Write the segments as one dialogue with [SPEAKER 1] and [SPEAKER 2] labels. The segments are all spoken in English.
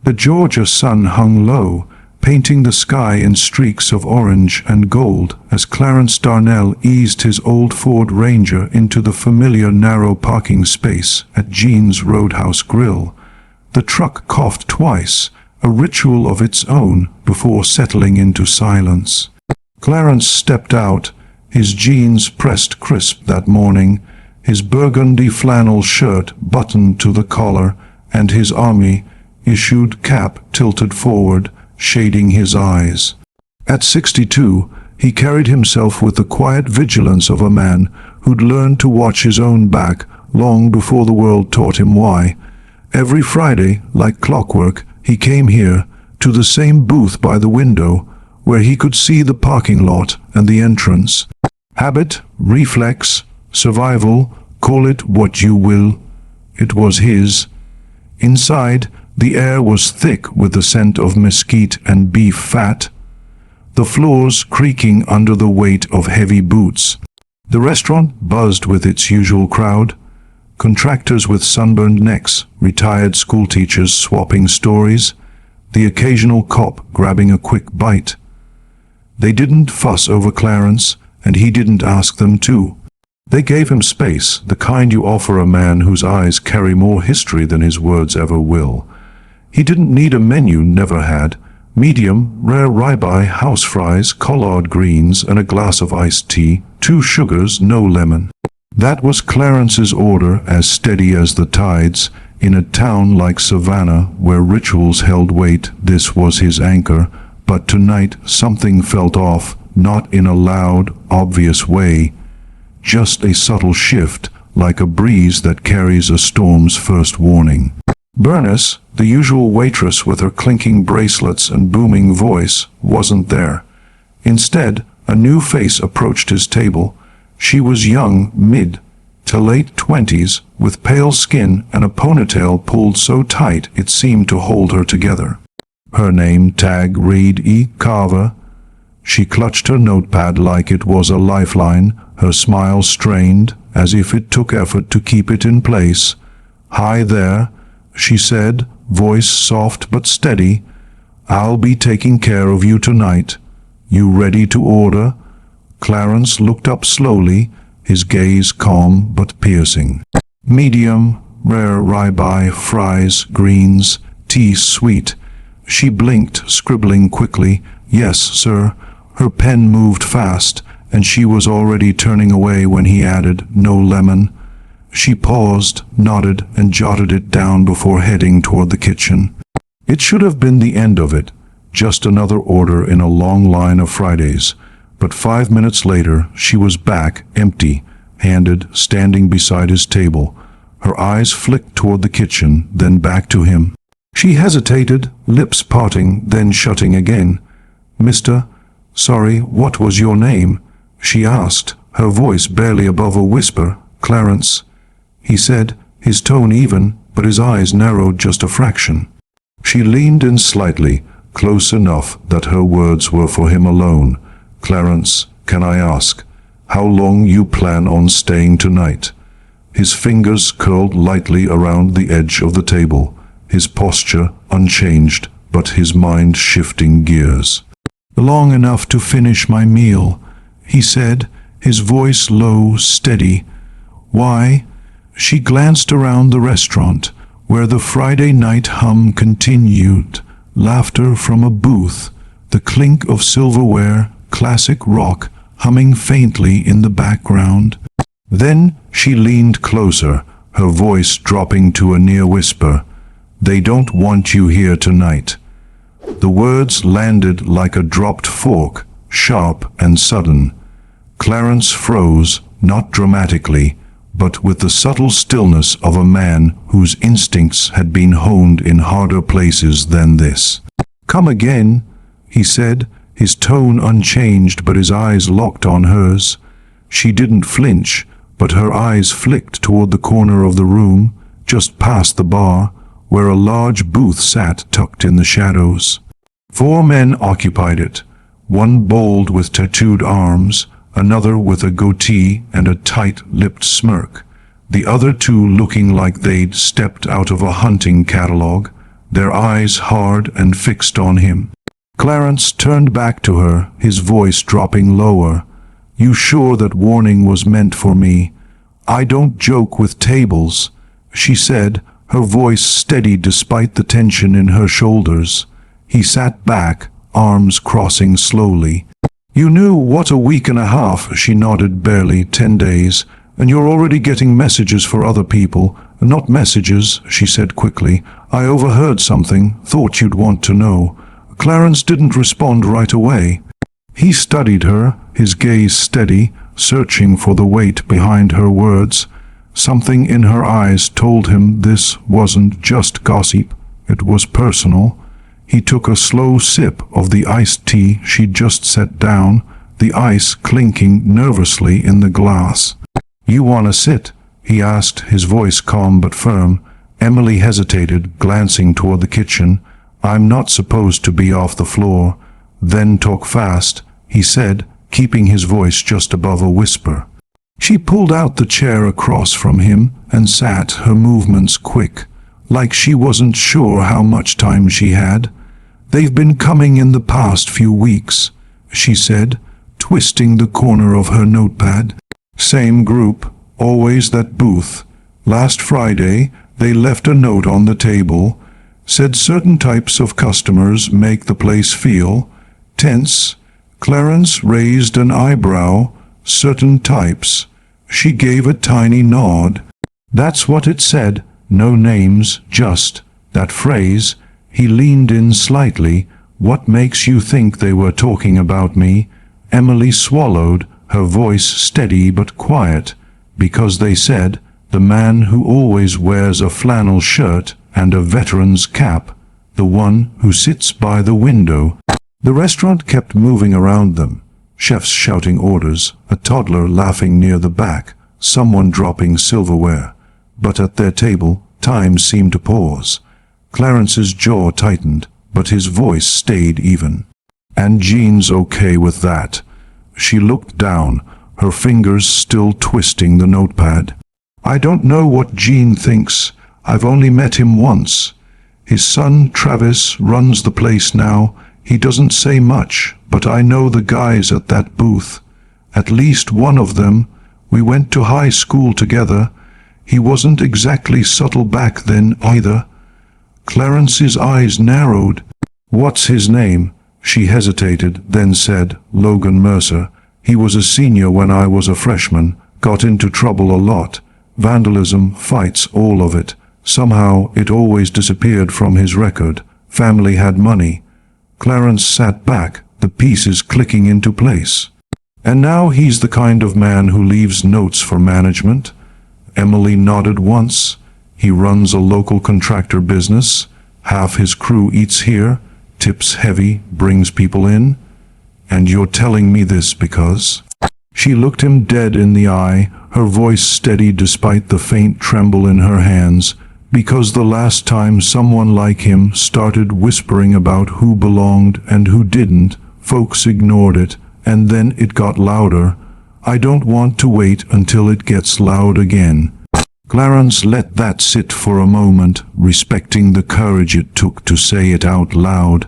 [SPEAKER 1] The Georgia sun hung low, painting the sky in streaks of orange and gold as Clarence Darnell eased his old Ford Ranger into the familiar narrow parking space at Jean's Roadhouse grill. The truck coughed twice, a ritual of its own, before settling into silence. Clarence stepped out, his jeans pressed crisp that morning, his burgundy flannel shirt buttoned to the collar, and his army-issued cap tilted forward, shading his eyes. At 62, he carried himself with the quiet vigilance of a man who'd learned to watch his own back long before the world taught him why. Every Friday, like clockwork, he came here, to the same booth by the window, where he could see the parking lot and the entrance. Habit, reflex, survival, call it what you will. It was his. Inside, the air was thick with the scent of mesquite and beef fat, the floors creaking under the weight of heavy boots. The restaurant buzzed with its usual crowd, contractors with sunburned necks, retired schoolteachers swapping stories, the occasional cop grabbing a quick bite. They didn't fuss over Clarence, and he didn't ask them to. They gave him space, the kind you offer a man whose eyes carry more history than his words ever will. He didn't need a menu, never had. Medium, rare ribeye, house fries, collard greens, and a glass of iced tea, 2 sugars, no lemon. That was Clarence's order, as steady as the tides. In a town like Savannah, where rituals held weight, this was his anchor. But tonight something felt off, not in a loud, obvious way. Just a subtle shift, like a breeze that carries a storm's first warning. Bernice, the usual waitress with her clinking bracelets and booming voice, wasn't there. Instead, a new face approached his table. She was young, mid to late 20s, with pale skin and a ponytail pulled so tight it seemed to hold her together. Her name tag read E. Carver. She clutched her notepad like it was a lifeline, her smile strained, as if it took effort to keep it in place. "Hi there," she said, voice soft but steady. "I'll be taking care of you tonight. You ready to order?" Clarence looked up slowly, his gaze calm but piercing. "Medium, rare ribeye, fries, greens, tea sweet." She blinked, scribbling quickly. "Yes, sir." Her pen moved fast, and she was already turning away when he added, "No lemon." She paused, nodded, and jotted it down before heading toward the kitchen. It should have been the end of it, just another order in a long line of Fridays. But 5 minutes later, she was back, empty-handed, standing beside his table. Her eyes flicked toward the kitchen, then back to him. She hesitated, lips parting, then shutting again. Sorry, what was your name?" she asked, her voice barely above a whisper. "Clarence," he said, his tone even, but his eyes narrowed just a fraction. She leaned in slightly, close enough that her words were for him alone. "Clarence, can I ask how long you plan on staying tonight?" His fingers curled lightly around the edge of the table, his posture unchanged, but his mind shifting gears. "Long enough to finish my meal," he said, his voice low, steady. "Why?" She glanced around the restaurant, where the Friday night hum continued. Laughter from a booth, the clink of silverware, classic rock humming faintly in the background. Then she leaned closer, her voice dropping to a near whisper. "They don't want you here tonight." The words landed like a dropped fork, sharp and sudden. Clarence froze, not dramatically, but with the subtle stillness of a man whose instincts had been honed in harder places than this. "Come again," he said, his tone unchanged but his eyes locked on hers. She didn't flinch, but her eyes flicked toward the corner of the room, just past the bar, where a large booth sat tucked in the shadows. 4 men occupied it, one bold with tattooed arms, another with a goatee and a tight-lipped smirk, the other 2 looking like they'd stepped out of a hunting catalog. their eyes hard and fixed on him. Clarence turned back to her, his voice dropping lower. "You sure that warning was meant for me? I don't joke with tables," she said, her voice steady despite the tension in her shoulders. He sat back, arms crossing slowly. "You knew what, a week and a half," she nodded. "Barely 10 days. And you're already getting messages for other people." "Not messages," she said quickly. "I overheard something, thought you'd want to know." Clarence didn't respond right away. He studied her, his gaze steady, searching for the weight behind her words. Something in her eyes told him this wasn't just gossip, it was personal. He took a slow sip of the iced tea she'd just set down, the ice clinking nervously in the glass. "You wanna sit?" he asked, his voice calm but firm. Emily hesitated, glancing toward the kitchen. "I'm not supposed to be off the floor." "Then talk fast," he said, keeping his voice just above a whisper. She pulled out the chair across from him and sat, her movements quick, like she wasn't sure how much time she had. "They've been coming in the past few weeks," she said, twisting the corner of her notepad. "Same group, always that booth. Last Friday, they left a note on the table. Said certain types of customers make the place feel tense." Clarence raised an eyebrow. "Certain types." She gave a tiny nod. "That's what it said. No names, just that phrase." He leaned in slightly. "What makes you think they were talking about me?" Emily swallowed, her voice steady but quiet. "Because they said, the man who always wears a flannel shirt and a veteran's cap, the one who sits by the window." The restaurant kept moving around them, chefs shouting orders, a toddler laughing near the back, someone dropping silverware. But at their table, time seemed to pause. Clarence's jaw tightened, but his voice stayed even. "And Jean's okay with that?" She looked down, her fingers still twisting the notepad. "I don't know what Jean thinks. I've only met him once. His son, Travis, runs the place now. He doesn't say much, but I know the guys at that booth. At least one of them. We went to high school together. He wasn't exactly subtle back then either." Clarence's eyes narrowed. "What's his name?" She hesitated, then said, "Logan Mercer. He was a senior when I was a freshman. Got into trouble a lot. Vandalism, fights, all of it. Somehow it always disappeared from his record. Family had money." Clarence sat back, the pieces clicking into place. "And now he's the kind of man who leaves notes for management?" Emily nodded once. "He runs a local contractor business. Half his crew eats here, tips heavy, brings people in. And you're telling me this because?" She looked him dead in the eye, her voice steady despite the faint tremble in her hands. "Because the last time someone like him started whispering about who belonged and who didn't, folks ignored it, and then it got louder. I don't want to wait until it gets loud again." Clarence let that sit for a moment, respecting the courage it took to say it out loud.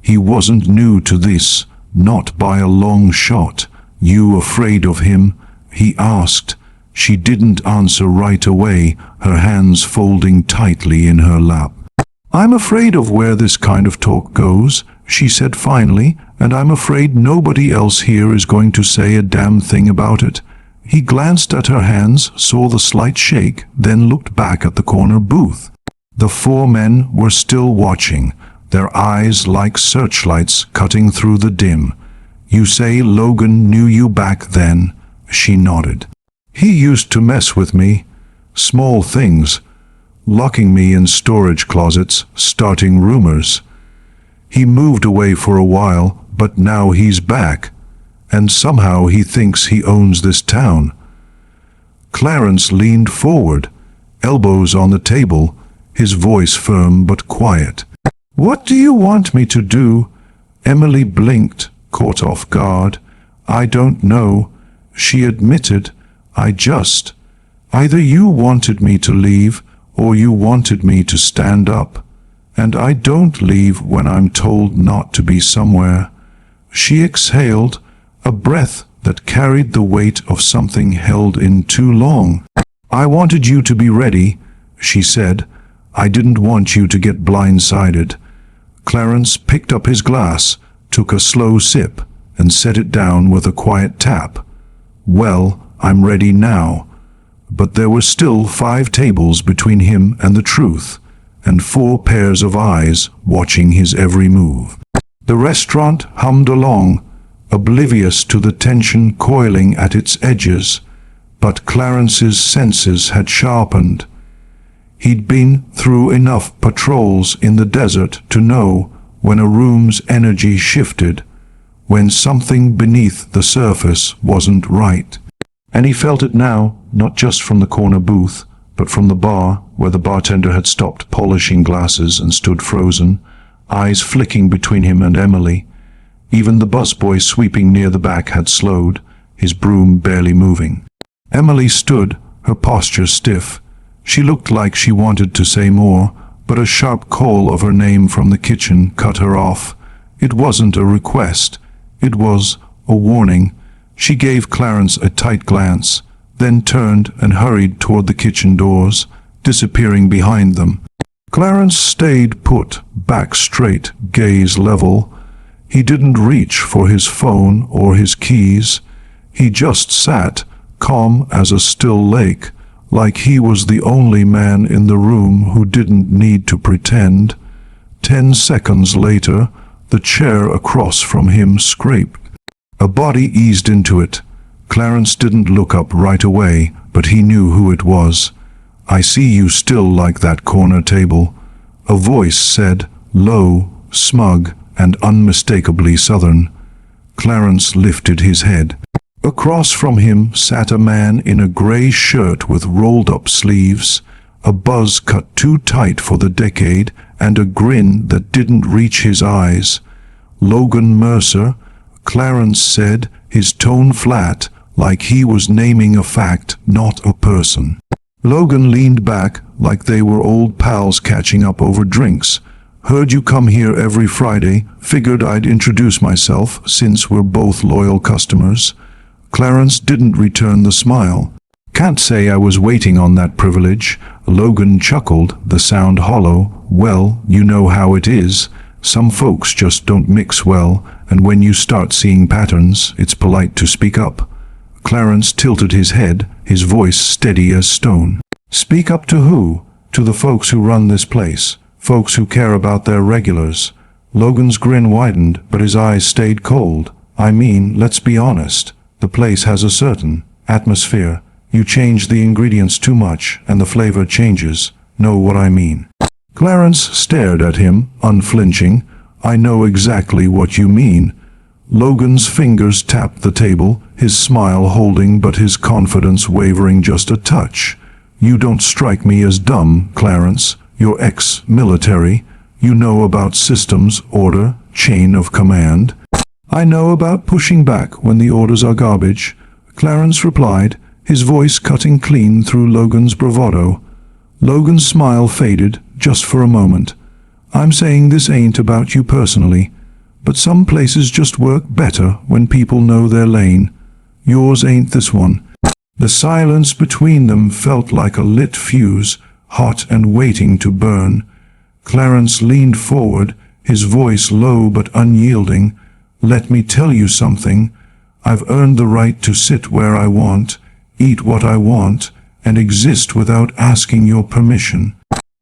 [SPEAKER 1] He wasn't new to this, not by a long shot. "You afraid of him?" he asked. She didn't answer right away, her hands folding tightly in her lap. "I'm afraid of where this kind of talk goes," she said finally, "and I'm afraid nobody else here is going to say a damn thing about it." He glanced at her hands, saw the slight shake, then looked back at the corner booth. The 4 men were still watching, their eyes like searchlights cutting through the dim. "You say Logan knew you back then?" She nodded. "He used to mess with me. Small things. Locking me in storage closets, starting rumors. He moved away for a while, but now he's back. And somehow he thinks he owns this town." Clarence leaned forward, elbows on the table, his voice firm but quiet. "What do you want me to do?" Emily blinked, caught off guard. "I don't know," she admitted. Either you wanted me to leave, or you wanted me to stand up." and I don't leave when I'm told not to be somewhere." She exhaled, a breath that carried the weight of something held in too long. "I wanted you to be ready," she said. "I didn't want you to get blindsided." Clarence picked up his glass, took a slow sip, and set it down with a quiet tap. "Well, I'm ready now." But there were still 5 tables between him and the truth, and 4 pairs of eyes watching his every move. The restaurant hummed along, oblivious to the tension coiling at its edges, but Clarence's senses had sharpened. He'd been through enough patrols in the desert to know when a room's energy shifted, when something beneath the surface wasn't right. And he felt it now, not just from the corner booth, but from the bar, where the bartender had stopped polishing glasses and stood frozen, eyes flicking between him and Emily. Even the busboy sweeping near the back had slowed, his broom barely moving. Emily stood, her posture stiff. She looked like she wanted to say more, but a sharp call of her name from the kitchen cut her off. It wasn't a request. It was a warning. She gave Clarence a tight glance, then turned and hurried toward the kitchen doors, disappearing behind them. Clarence stayed put, back straight, gaze level. He didn't reach for his phone or his keys. He just sat, calm as a still lake, like he was the only man in the room who didn't need to pretend. 10 seconds later, the chair across from him scraped. A body eased into it. Clarence didn't look up right away, but he knew who it was. "I see you still like that corner table," a voice said, low, smug, and unmistakably southern. Clarence lifted his head. Across from him sat a man in a gray shirt with rolled-up sleeves, a buzz cut too tight for the decade, and a grin that didn't reach his eyes. "Logan Mercer," Clarence said, his tone flat, like he was naming a fact, not a person. Logan leaned back, like they were old pals catching up over drinks. "Heard you come here every Friday. Figured I'd introduce myself, since we're both loyal customers." Clarence didn't return the smile. "Can't say I was waiting on that privilege." Logan chuckled, the sound hollow. "Well, you know how it is. Some folks just don't mix well, and when you start seeing patterns, it's polite to speak up." Clarence tilted his head, his voice steady as stone. "Speak up to who?" "To the folks who run this place. Folks who care about their regulars." Logan's grin widened, but his eyes stayed cold. "I mean, let's be honest. The place has a certain atmosphere. You change the ingredients too much, and the flavor changes. Know what I mean?" Clarence stared at him, unflinching. "I know exactly what you mean." Logan's fingers tapped the table, his smile holding but his confidence wavering just a touch. "You don't strike me as dumb, Clarence. You're ex-military. You know about systems, order, chain of command." "I know about pushing back when the orders are garbage," Clarence replied, his voice cutting clean through Logan's bravado. Logan's smile faded, just for a moment. "I'm saying this ain't about you personally, but some places just work better when people know their lane. Yours ain't this one." The silence between them felt like a lit fuse, hot and waiting to burn. Clarence leaned forward, his voice low but unyielding. "Let me tell you something. I've earned the right to sit where I want, eat what I want, and exist without asking your permission."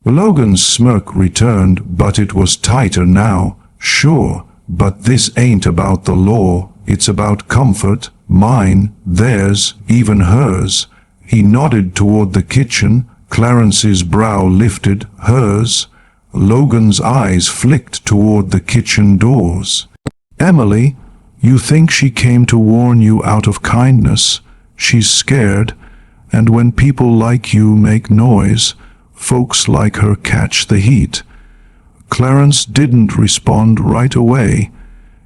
[SPEAKER 1] Logan's smirk returned, but it was tighter now. "Sure, but this ain't about the law. It's about comfort. Mine, theirs, even hers." He nodded toward the kitchen. Clarence's brow lifted. "Hers?" Logan's eyes flicked toward the kitchen doors. "Emily, you think she came to warn you out of kindness? She's scared, and when people like you make noise, folks like her catch the heat." Clarence didn't respond right away.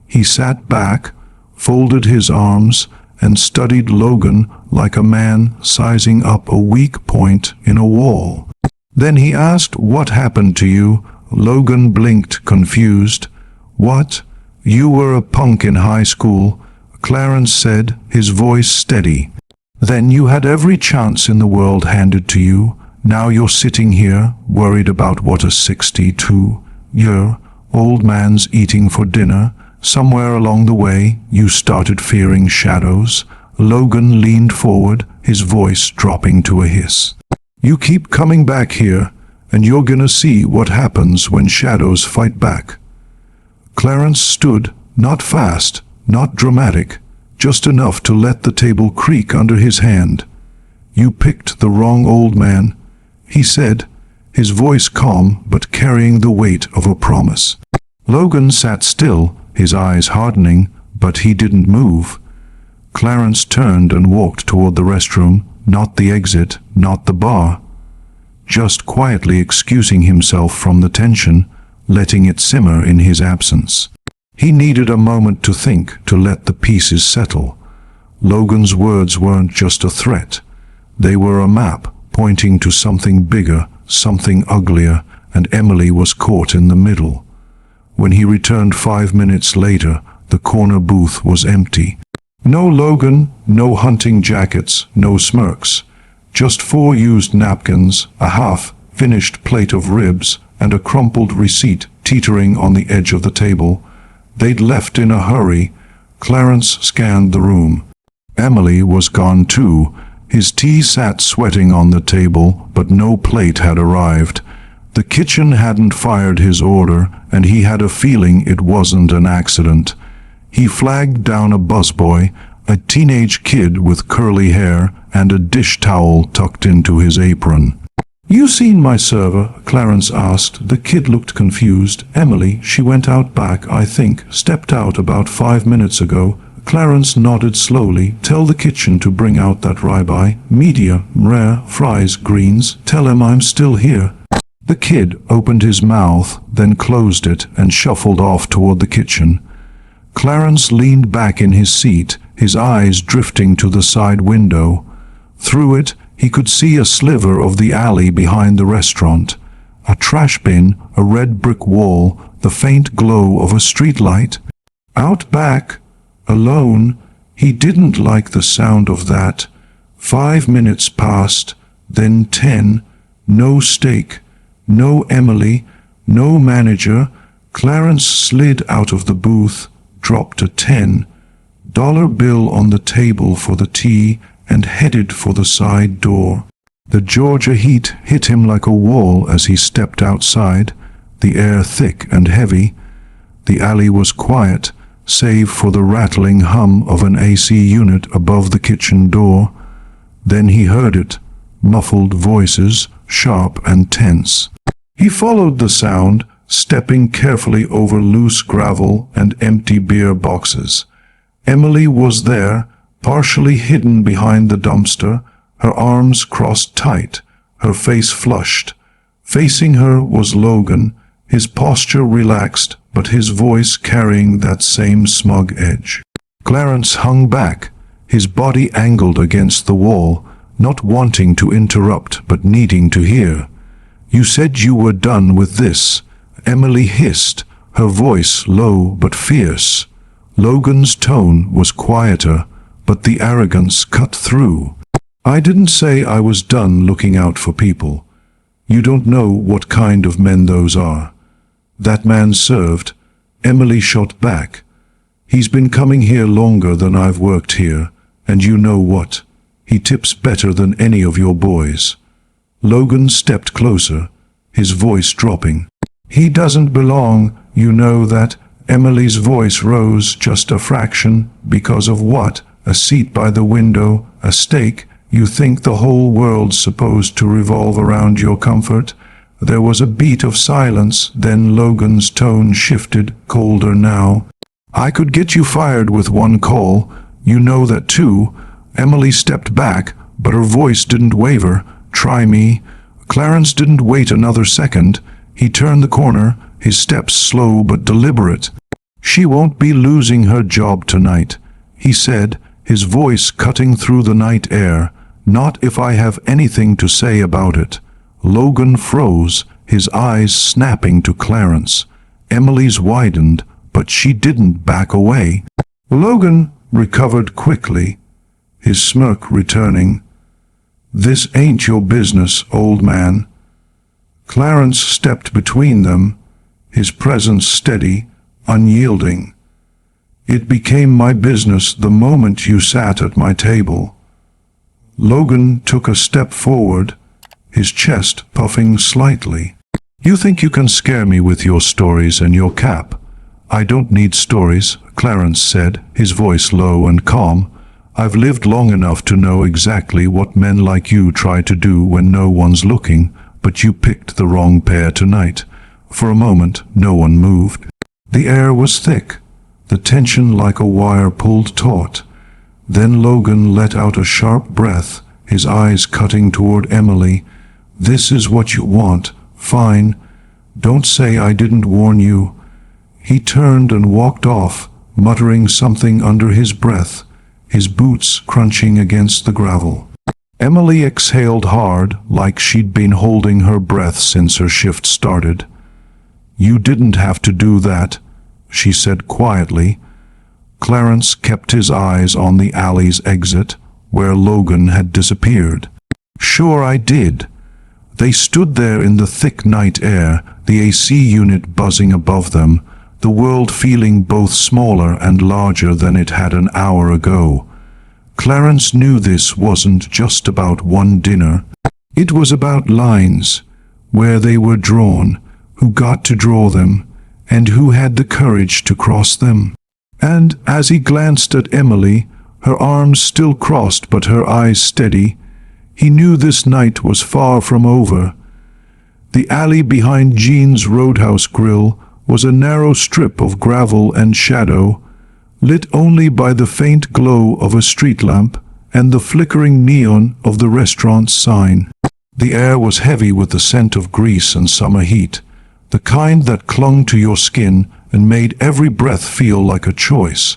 [SPEAKER 1] He sat back, folded his arms, and studied Logan like a man sizing up a weak point in a wall. Then he asked, "What happened to you? Logan blinked, confused. "What? You were a punk in high school," Clarence said, his voice steady. "Then you had every chance in the world handed to you. Now you're sitting here, worried about what a 62-year-old man's eating for dinner. Somewhere along the way, you started fearing shadows." Logan leaned forward, his voice dropping to a hiss. "You keep coming back here, and you're gonna see what happens when shadows fight back." Clarence stood, not fast, not dramatic, just enough to let the table creak under his hand. "You picked the wrong old man," he said, his voice calm but carrying the weight of a promise. Logan sat still, his eyes hardening, but he didn't move. Clarence turned and walked toward the restroom, not the exit, not the bar. Just quietly excusing himself from the tension, letting it simmer in his absence. He needed a moment to think, to let the pieces settle. Logan's words weren't just a threat. They were a map, pointing to something bigger, something uglier, and Emily was caught in the middle. When he returned 5 minutes later, the corner booth was empty. No Logan, no hunting jackets, no smirks. Just 4 used napkins, a half-finished plate of ribs, and a crumpled receipt teetering on the edge of the table. They'd left in a hurry. Clarence scanned the room. Emily was gone too. His tea sat sweating on the table, but no plate had arrived. The kitchen hadn't fired his order, and he had a feeling it wasn't an accident. He flagged down a busboy, a teenage kid with curly hair and a dish towel tucked into his apron. "You seen my server?" Clarence asked. The kid looked confused. "Emily, she went out back, I think. Stepped out about 5 minutes ago." Clarence nodded slowly. "Tell the kitchen to bring out that ribeye, medium rare, fries, greens. Tell him I'm still here." The kid opened his mouth, then closed it and shuffled off toward the kitchen. Clarence leaned back in his seat, his eyes drifting to the side window. Through it, he could see a sliver of the alley behind the restaurant. A trash bin, a red brick wall, the faint glow of a streetlight. Out back, alone, he didn't like the sound of that. 5 minutes passed, then 10. No steak, no Emily, no manager. Clarence slid out of the booth, dropped a $10 bill on the table for the tea, and headed for the side door. The Georgia heat hit him like a wall as he stepped outside, the air thick and heavy. The alley was quiet, save for the rattling hum of an AC unit above the kitchen door. Then he heard it, muffled voices, sharp and tense. He followed the sound, stepping carefully over loose gravel and empty beer boxes. Emily was there, partially hidden behind the dumpster, her arms crossed tight, her face flushed. Facing her was Logan, his posture relaxed, but his voice carrying that same smug edge. Clarence hung back, his body angled against the wall, not wanting to interrupt but needing to hear. "You said you were done with this," Emily hissed, her voice low but fierce. Logan's tone was quieter, but the arrogance cut through. "I didn't say I was done looking out for people. You don't know what kind of men those are." "That man served," Emily shot back. "He's been coming here longer than I've worked here, and you know what? He tips better than any of your boys." Logan stepped closer, his voice dropping. "He doesn't belong, you know that." Emily's voice rose just a fraction. "Because of what? A seat by the window, a steak? You think the whole world's supposed to revolve around your comfort?" There was a beat of silence, then Logan's tone shifted, colder now. "I could get you fired with one call. You know that too." Emily stepped back, but her voice didn't waver. "Try me." Clarence didn't wait another second. He turned the corner, his steps slow but deliberate. "She won't be losing her job tonight," he said, his voice cutting through the night air. "Not if I have anything to say about it." Logan froze, his eyes snapping to Clarence. Emily's widened, but she didn't back away. Logan recovered quickly, his smirk returning. "This ain't your business, old man." Clarence stepped between them, his presence steady, unyielding. "It became my business the moment you sat at my table." Logan took a step forward, his chest puffing slightly. "You think you can scare me with your stories and your cap? I don't need stories," Clarence said, his voice low and calm. "I've lived long enough to know exactly what men like you try to do when no one's looking, but you picked the wrong pair tonight." For a moment, no one moved. The air was thick, the tension like a wire pulled taut. Then Logan let out a sharp breath, his eyes cutting toward Emily. "This is what you want. Fine. Don't say I didn't warn you." He turned and walked off, muttering something under his breath, his boots crunching against the gravel. Emily exhaled hard, like she'd been holding her breath since her shift started. "You didn't have to do that," she said quietly. Clarence kept his eyes on the alley's exit, where Logan had disappeared. "Sure I did." They stood there in the thick night air, the AC unit buzzing above them, the world feeling both smaller and larger than it had an hour ago. Clarence knew this wasn't just about one dinner. It was about lines, where they were drawn, who got to draw them, and who had the courage to cross them. And as he glanced at Emily, her arms still crossed but her eyes steady, he knew this night was far from over. The alley behind Jean's Roadhouse grill was a narrow strip of gravel and shadow, lit only by the faint glow of a street lamp and the flickering neon of the restaurant's sign. The air was heavy with the scent of grease and summer heat, the kind that clung to your skin and made every breath feel like a choice.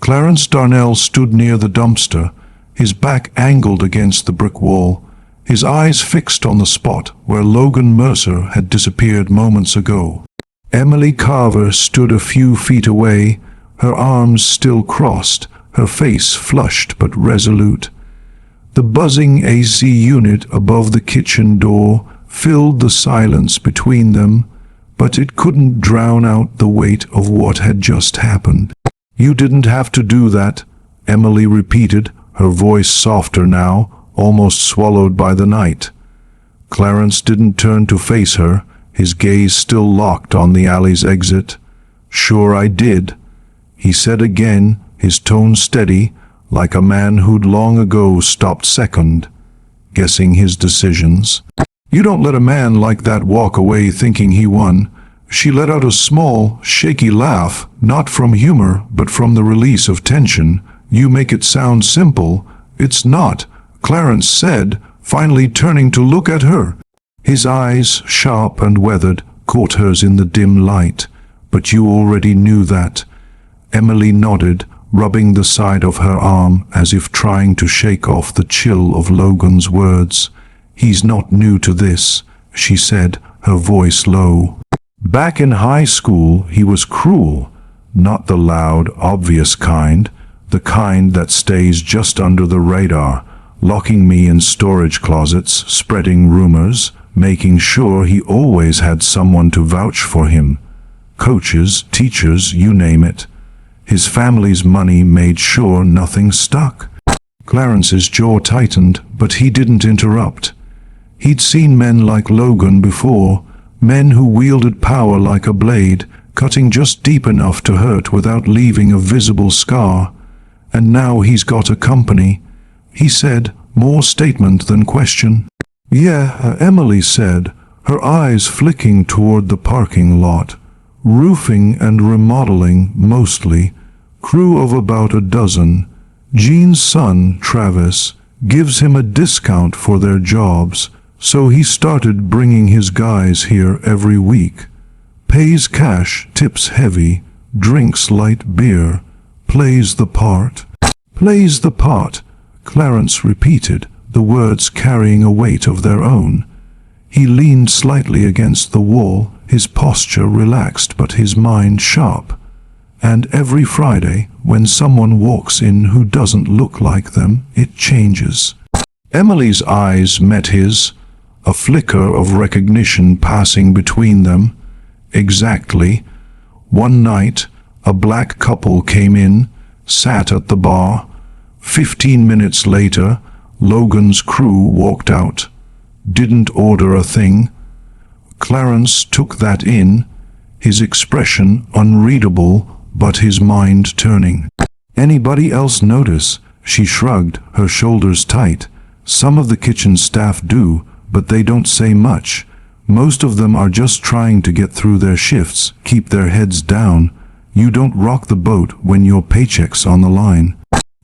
[SPEAKER 1] Clarence Darnell stood near the dumpster, his back angled against the brick wall, his eyes fixed on the spot where Logan Mercer had disappeared moments ago. Emily Carver stood a few feet away, her arms still crossed, her face flushed but resolute. The buzzing AC unit above the kitchen door filled the silence between them, but it couldn't drown out the weight of what had just happened. "You didn't have to do that," Emily repeated, her voice softer now, almost swallowed by the night. Clarence didn't turn to face her, his gaze still locked on the alley's exit. "Sure I did," he said again, his tone steady, like a man who'd long ago stopped second, guessing his decisions. "You don't let a man like that walk away thinking he won." She let out a small, shaky laugh, not from humor, but from the release of tension. "You make it sound simple. It's not," Clarence said, finally turning to look at her. His eyes, sharp and weathered, caught hers in the dim light. "But you already knew that." Emily nodded, rubbing the side of her arm as if trying to shake off the chill of Logan's words. "He's not new to this," she said, her voice low. "Back in high school, he was cruel, not the loud, obvious kind, the kind that stays just under the radar, locking me in storage closets, spreading rumors, making sure he always had someone to vouch for him. Coaches, teachers, you name it. His family's money made sure nothing stuck." Clarence's jaw tightened, but he didn't interrupt. He'd seen men like Logan before, men who wielded power like a blade, cutting just deep enough to hurt without leaving a visible scar. And now he's got a company, he said, more statement than question. "Yeah," Emily said, her eyes flicking toward the parking lot. "Roofing and remodeling, mostly. Crew of about a dozen. Jean's son, Travis, gives him a discount for their jobs, so he started bringing his guys here every week. Pays cash, tips heavy, drinks light beer, plays the part." "Plays the part," Clarence repeated, the words carrying a weight of their own. He leaned slightly against the wall, his posture relaxed but his mind sharp. And every Friday, when someone walks in who doesn't look like them, it changes. Emily's eyes met his, a flicker of recognition passing between them. Exactly. One night, a black couple came in, sat at the bar. 15 minutes later, Logan's crew walked out. Didn't order a thing. Clarence took that in, his expression unreadable, but his mind turning. Anybody else notice? She shrugged, her shoulders tight. Some of the kitchen staff do, but they don't say much. Most of them are just trying to get through their shifts, keep their heads down. You don't rock the boat when your paycheck's on the line.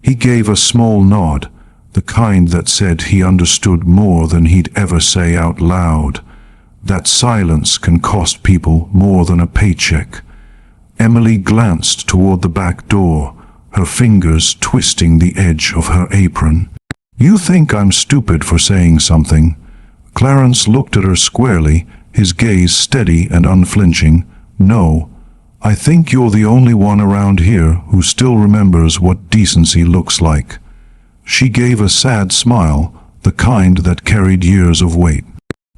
[SPEAKER 1] He gave a small nod, the kind that said he understood more than he'd ever say out loud. That silence can cost people more than a paycheck. Emily glanced toward the back door, her fingers twisting the edge of her apron. You think I'm stupid for saying something? Clarence looked at her squarely, his gaze steady and unflinching. No, I think you're the only one around here who still remembers what decency looks like. She gave a sad smile, the kind that carried years of weight.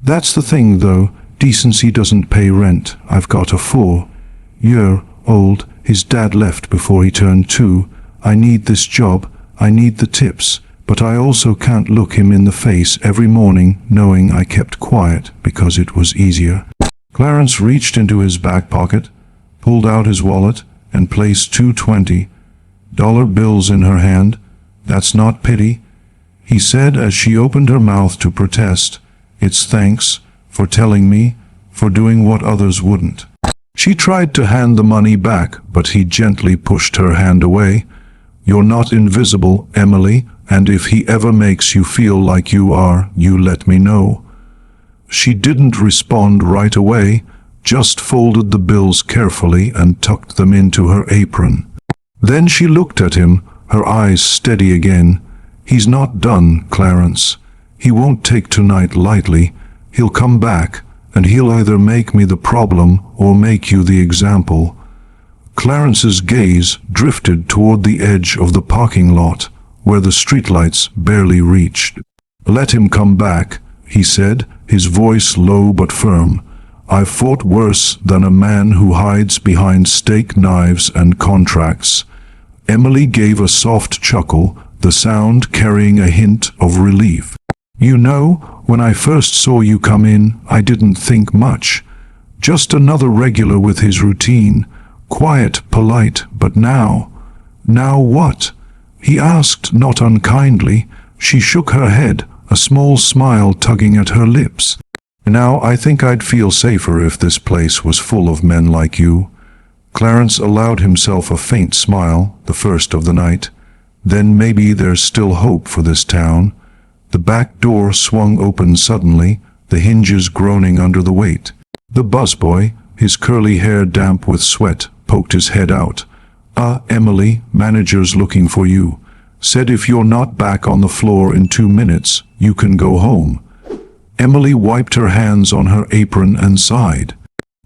[SPEAKER 1] That's the thing, though. Decency doesn't pay rent. I've got a 4-year-old. His dad left before he turned 2. I need this job. I need the tips. But I also can't look him in the face every morning knowing I kept quiet because it was easier. Clarence reached into his back pocket, pulled out his wallet, and placed 2 $20 bills in her hand. That's not pity, he said as she opened her mouth to protest. It's thanks for telling me, for doing what others wouldn't. She tried to hand the money back, but he gently pushed her hand away. You're not invisible, Emily, and if he ever makes you feel like you are, you let me know. She didn't respond right away, just folded the bills carefully and tucked them into her apron. Then she looked at him, her eyes steady again. He's not done, Clarence. He won't take tonight lightly. He'll come back, and he'll either make me the problem or make you the example. Clarence's gaze drifted toward the edge of the parking lot, where the streetlights barely reached. Let him come back, he said, his voice low but firm. I've fought worse than a man who hides behind steak knives and contracts. Emily gave a soft chuckle, the sound carrying a hint of relief. You know, when I first saw you come in, I didn't think much. Just another regular with his routine. Quiet, polite, but now what? He asked, not unkindly. She shook her head, a small smile tugging at her lips. Now I think I'd feel safer if this place was full of men like you. Clarence allowed himself a faint smile, the first of the night. Then maybe there's still hope for this town. The back door swung open suddenly, the hinges groaning under the weight. The busboy, his curly hair damp with sweat, poked his head out. Emily, manager's looking for you. Said if you're not back on the floor in 2 minutes, you can go home. Emily wiped her hands on her apron and sighed.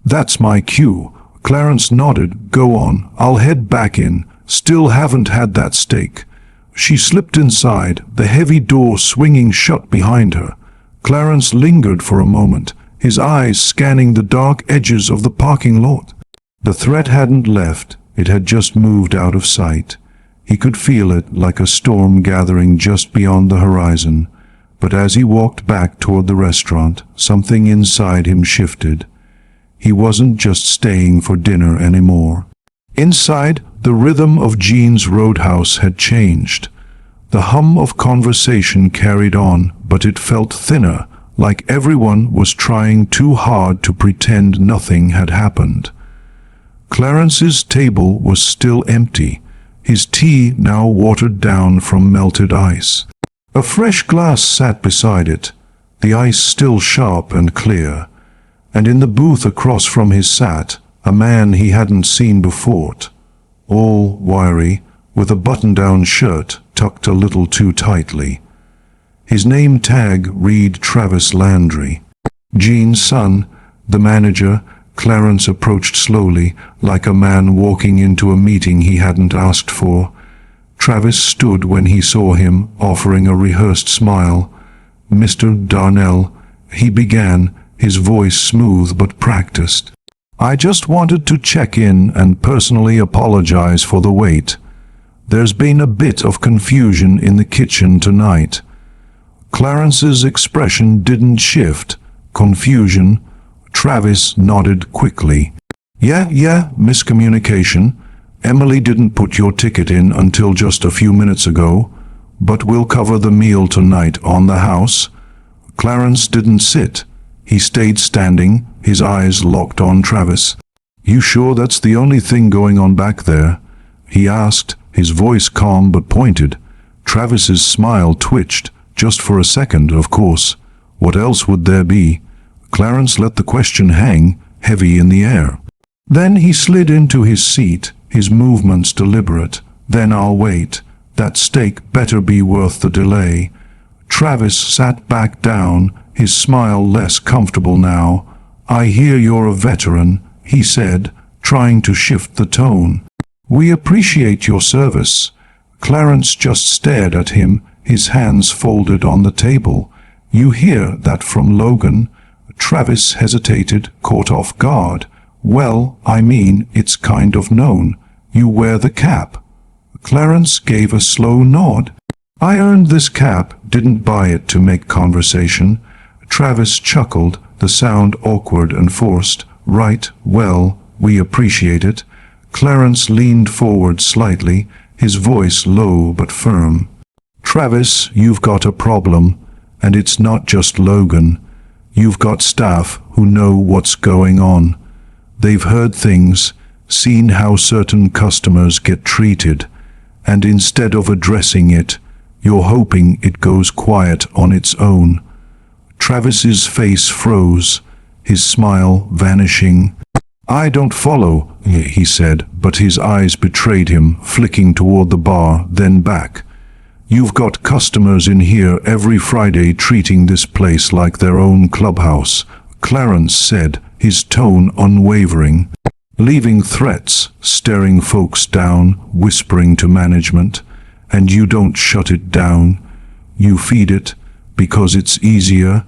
[SPEAKER 1] That's my cue. Clarence nodded. Go on, I'll head back in. Still haven't had that steak. She slipped inside, the heavy door swinging shut behind her. Clarence lingered for a moment, his eyes scanning the dark edges of the parking lot. The threat hadn't left, it had just moved out of sight. He could feel it like a storm gathering just beyond the horizon. But as he walked back toward the restaurant, something inside him shifted. He wasn't just staying for dinner anymore. Inside, the rhythm of Jean's Roadhouse had changed. The hum of conversation carried on, but it felt thinner, like everyone was trying too hard to pretend nothing had happened. Clarence's table was still empty, his tea now watered down from melted ice. A fresh glass sat beside it, the ice still sharp and clear, and in the booth across from his sat a man he hadn't seen before, all wiry, with a button-down shirt tucked a little too tightly. His name tag read Travis Landry. Jean's son, the manager, Clarence approached slowly, like a man walking into a meeting he hadn't asked for. Travis stood when he saw him, offering a rehearsed smile. "Mr. Darnell," he began, his voice smooth but practiced. "I just wanted to check in and personally apologize for the wait. There's been a bit of confusion in the kitchen tonight." Clarence's expression didn't shift. Confusion? Travis nodded quickly. Yeah, miscommunication. Emily didn't put your ticket in until just a few minutes ago, but we'll cover the meal tonight on the house." Clarence didn't sit. He stayed standing, his eyes locked on Travis. "You sure that's the only thing going on back there?" he asked, his voice calm but pointed. Travis's smile twitched, just for a second, of course. What else would there be? Clarence let the question hang, heavy in the air. Then he slid into his seat, his movements deliberate. "Then I'll wait. That steak better be worth the delay." Travis sat back down, his smile less comfortable now. "I hear you're a veteran," he said, trying to shift the tone. "We appreciate your service." Clarence just stared at him, his hands folded on the table. "You hear that from Logan?" Travis hesitated, caught off guard. "Well, I mean, it's kind of known. You wear the cap." Clarence gave a slow nod. "I earned this cap, didn't buy it to make conversation." Travis chuckled, the sound awkward and forced. "Right, well, we appreciate it." Clarence leaned forward slightly, his voice low but firm. "Travis, you've got a problem, and it's not just Logan. You've got staff who know what's going on. They've heard things, seen how certain customers get treated, and instead of addressing it, you're hoping it goes quiet on its own." Travis's face froze, his smile vanishing. "I don't follow," he said, but his eyes betrayed him, flicking toward the bar, then back. "You've got customers in here every Friday treating this place like their own clubhouse," Clarence said, his tone unwavering. "Leaving threats, staring folks down, whispering to management. And you don't shut it down. You feed it, because it's easier."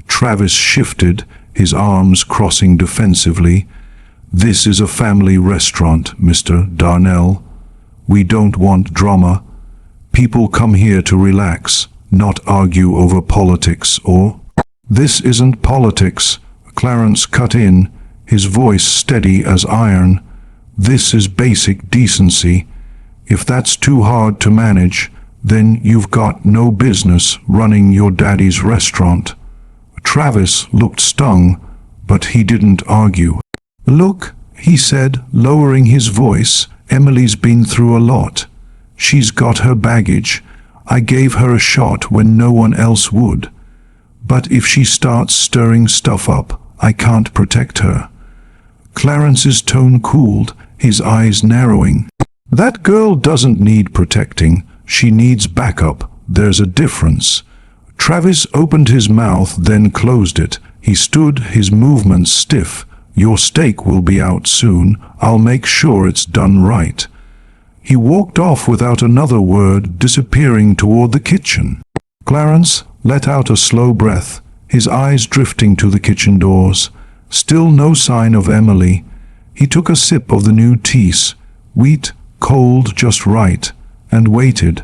[SPEAKER 1] Travis shifted, his arms crossing defensively. "This is a family restaurant, Mr. Darnell. We don't want drama. People come here to relax, not argue over politics or—" "This isn't politics," Clarence cut in, his voice steady as iron. "This is basic decency. If that's too hard to manage, then you've got no business running your daddy's restaurant." Travis looked stung, but he didn't argue. "Look," he said, lowering his voice, "Emily's been through a lot. She's got her baggage. I gave her a shot when no one else would. But if she starts stirring stuff up, I can't protect her." Clarence's tone cooled, his eyes narrowing. "That girl doesn't need protecting. She needs backup. There's a difference." Travis opened his mouth, then closed it. He stood, his movements stiff. "Your steak will be out soon. I'll make sure it's done right." He walked off without another word, disappearing toward the kitchen. Clarence let out a slow breath, his eyes drifting to the kitchen doors. Still no sign of Emily. He took a sip of the new tea, wheat, cold just right, and waited.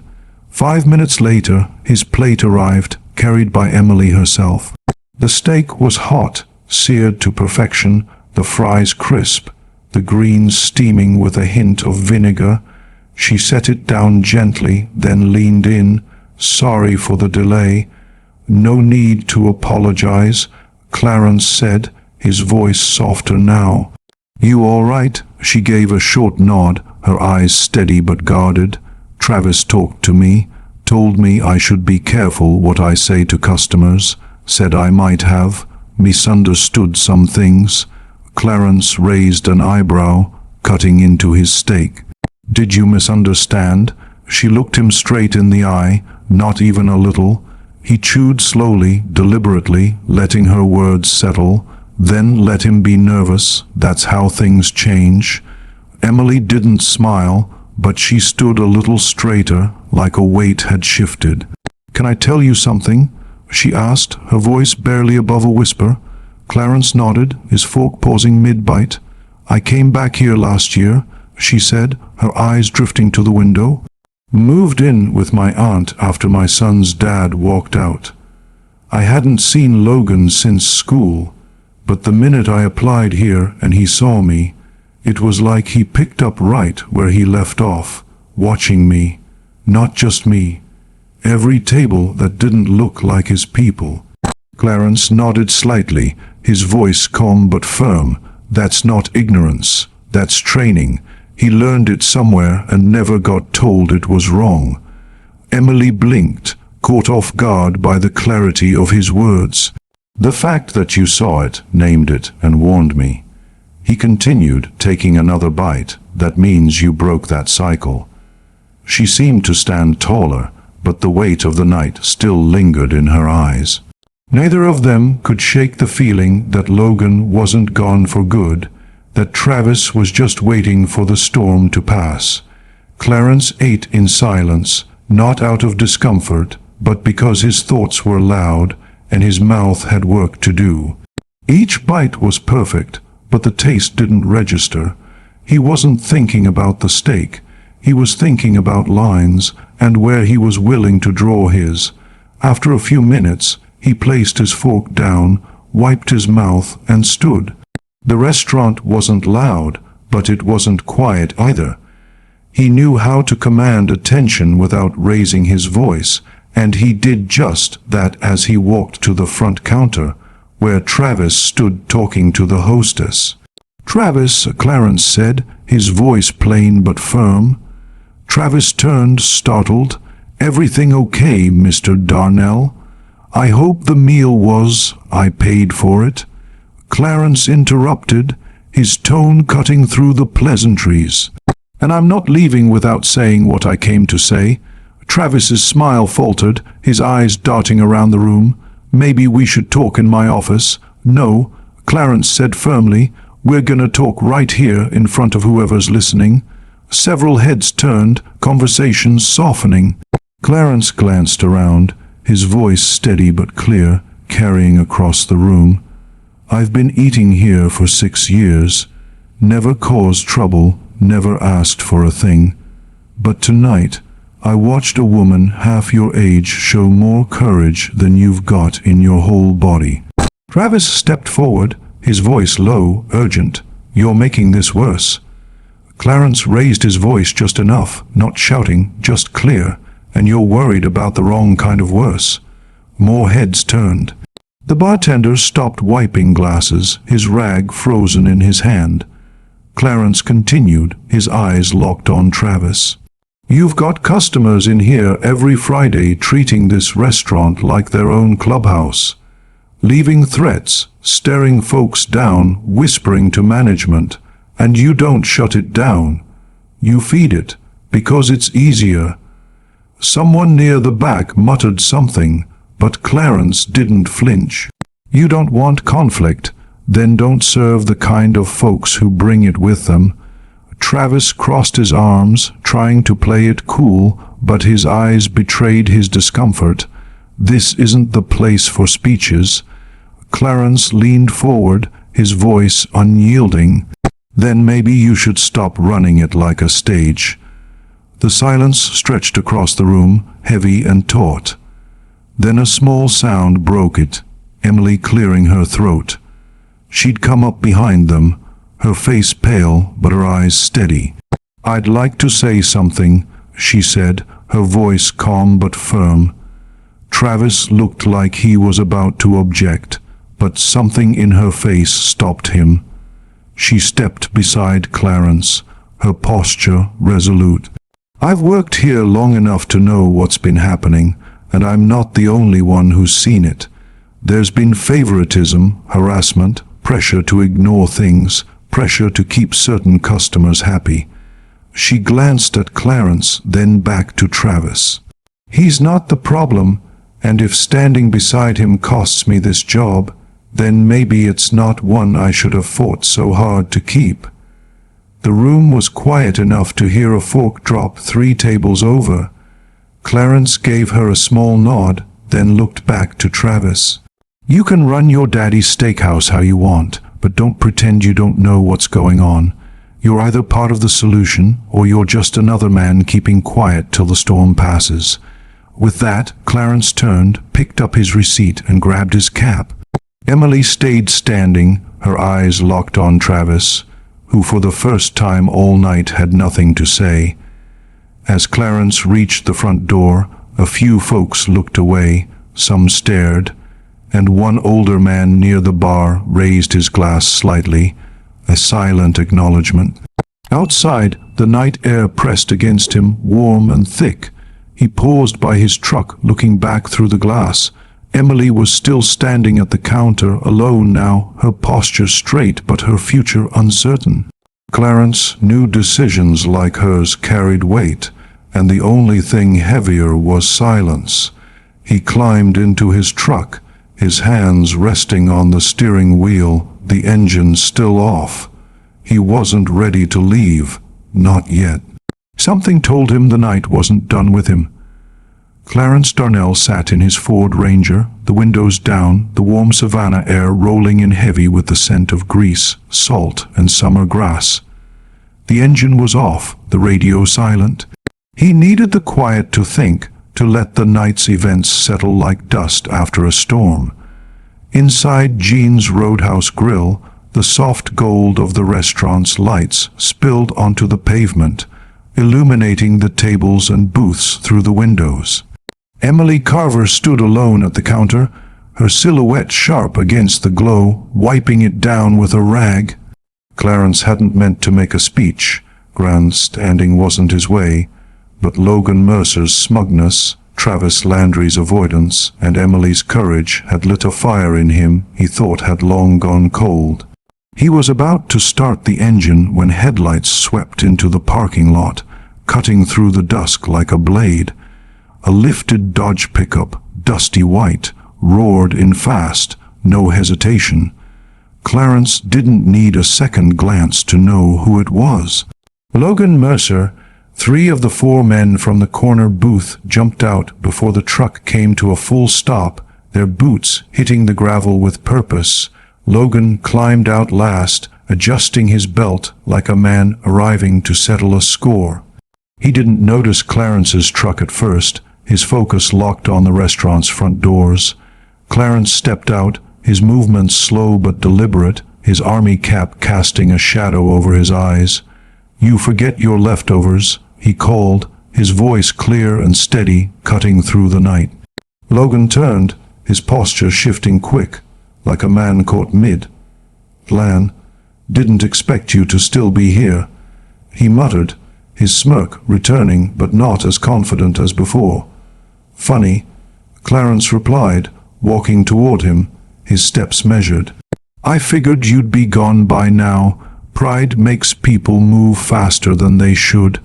[SPEAKER 1] 5 minutes later, his plate arrived, carried by Emily herself. The steak was hot, seared to perfection, the fries crisp, the greens steaming with a hint of vinegar. She set it down gently, then leaned in. "Sorry for the delay." "No need to apologize," Clarence said, his voice softer now. "You all right?" She gave a short nod, her eyes steady but guarded. "Travis talked to me, told me I should be careful what I say to customers, said I might have misunderstood some things." Clarence raised an eyebrow, cutting into his steak. "Did you misunderstand?" She looked him straight in the eye, not even a little. He chewed slowly, deliberately, letting her words settle, then let him be nervous. That's how things change. Emily didn't smile, but she stood a little straighter, like a weight had shifted. "Can I tell you something?" she asked, her voice barely above a whisper. Clarence nodded, his fork pausing mid-bite. "I came back here last year," she said, her eyes drifting to the window. "Moved in with my aunt after my son's dad walked out. I hadn't seen Logan since school, but the minute I applied here and he saw me, it was like he picked up right where he left off, watching me. Not just me. Every table that didn't look like his people." Clarence nodded slightly, his voice calm but firm. "That's not ignorance. That's training. He learned it somewhere and never got told it was wrong." Emily blinked, caught off guard by the clarity of his words. "The fact that you saw it, named it, and warned me," he continued, taking another bite, "that means you broke that cycle." She seemed to stand taller, but the weight of the night still lingered in her eyes. Neither of them could shake the feeling that Logan wasn't gone for good, that Travis was just waiting for the storm to pass. Clarence ate in silence, not out of discomfort, but because his thoughts were loud and his mouth had work to do. Each bite was perfect, but the taste didn't register. He wasn't thinking about the steak. He was thinking about lines and where he was willing to draw his. After a few minutes, he placed his fork down, wiped his mouth, and stood. The restaurant wasn't loud, but it wasn't quiet either. He knew how to command attention without raising his voice, and he did just that as he walked to the front counter, where Travis stood talking to the hostess. "Travis," Clarence said, his voice plain but firm. Travis turned, startled. "Everything okay, Mr. Darnell? I hope the meal was. I paid for it." Clarence interrupted, his tone cutting through the pleasantries. "And I'm not leaving without saying what I came to say." Travis's smile faltered, his eyes darting around the room. "Maybe we should talk in my office." "No," Clarence said firmly. "We're gonna talk right here in front of whoever's listening." Several heads turned, conversations softening. Clarence glanced around, his voice steady but clear, carrying across the room. "I've been eating here for 6 years. Never caused trouble, never asked for a thing. But tonight, I watched a woman half your age show more courage than you've got in your whole body." Travis stepped forward, his voice low, urgent. "You're making this worse." Clarence raised his voice just enough, not shouting, just clear. "And you're worried about the wrong kind of worse." More heads turned. The bartender stopped wiping glasses, his rag frozen in his hand. Clarence continued, his eyes locked on Travis. "You've got customers in here every Friday treating this restaurant like their own clubhouse. Leaving threats, staring folks down, whispering to management. And you don't shut it down. You feed it, because it's easier." Someone near the back muttered something, but Clarence didn't flinch. "You don't want conflict, then don't serve the kind of folks who bring it with them." Travis crossed his arms, trying to play it cool, but his eyes betrayed his discomfort. "This isn't the place for speeches." Clarence leaned forward, his voice unyielding. "Then maybe you should stop running it like a stage." The silence stretched across the room, heavy and taut. Then a small sound broke it, Emily clearing her throat. She'd come up behind them, her face pale but her eyes steady. "I'd like to say something," she said, her voice calm but firm. Travis looked like he was about to object, but something in her face stopped him. She stepped beside Clarence, her posture resolute. "I've worked here long enough to know what's been happening, and I'm not the only one who's seen it. There's been favoritism, harassment, pressure to ignore things, pressure to keep certain customers happy." She glanced at Clarence, then back to Travis. "He's not the problem, And if standing beside him costs me this job, then maybe it's not one I should have fought so hard to keep." The room was quiet enough to hear a fork drop 3 tables over. Clarence gave her a small nod, then looked back to Travis. "You can run your daddy's steakhouse how you want, but don't pretend you don't know what's going on. You're either part of the solution, or you're just another man keeping quiet till the storm passes." With that, Clarence turned, picked up his receipt, and grabbed his cap. Emily stayed standing, her eyes locked on Travis, who for the first time all night had nothing to say. As Clarence reached the front door, a few folks looked away, some stared, and one older man near the bar raised his glass slightly, a silent acknowledgement. Outside, the night air pressed against him, warm and thick. He paused by his truck, looking back through the glass. Emily was still standing at the counter, alone now, her posture straight but her future uncertain. Clarence knew decisions like hers carried weight, and the only thing heavier was silence. He climbed into his truck, his hands resting on the steering wheel, the engine still off. He wasn't ready to leave, not yet. Something told him the night wasn't done with him. Clarence Darnell sat in his Ford Ranger, the windows down, the warm Savannah air rolling in heavy with the scent of grease, salt, and summer grass. The engine was off, the radio silent. He needed the quiet to think, to let the night's events settle like dust after a storm. Inside Jean's Roadhouse grill, the soft gold of the restaurant's lights spilled onto the pavement, illuminating the tables and booths through the windows. Emily Carver stood alone at the counter, her silhouette sharp against the glow, wiping it down with a rag. Clarence hadn't meant to make a speech. Grandstanding wasn't his way. But Logan Mercer's smugness, Travis Landry's avoidance, and Emily's courage had lit a fire in him he thought had long gone cold. He was about to start the engine when headlights swept into the parking lot, cutting through the dusk like a blade. A lifted Dodge pickup, dusty white, roared in fast, no hesitation. Clarence didn't need a second glance to know who it was. Logan Mercer. 3 of the 4 men from the corner booth jumped out before the truck came to a full stop, their boots hitting the gravel with purpose. Logan climbed out last, adjusting his belt like a man arriving to settle a score. He didn't notice Clarence's truck at first, his focus locked on the restaurant's front doors. Clarence stepped out, his movements slow but deliberate, his army cap casting a shadow over his eyes. "You forget your leftovers," he called, his voice clear and steady, cutting through the night. Logan turned, his posture shifting quick, like a man caught mid-plan. "Didn't expect you to still be here," he muttered, his smirk returning but not as confident as before. "Funny," Clarence replied, walking toward him, his steps measured. "I figured you'd be gone by now. Pride makes people move faster than they should."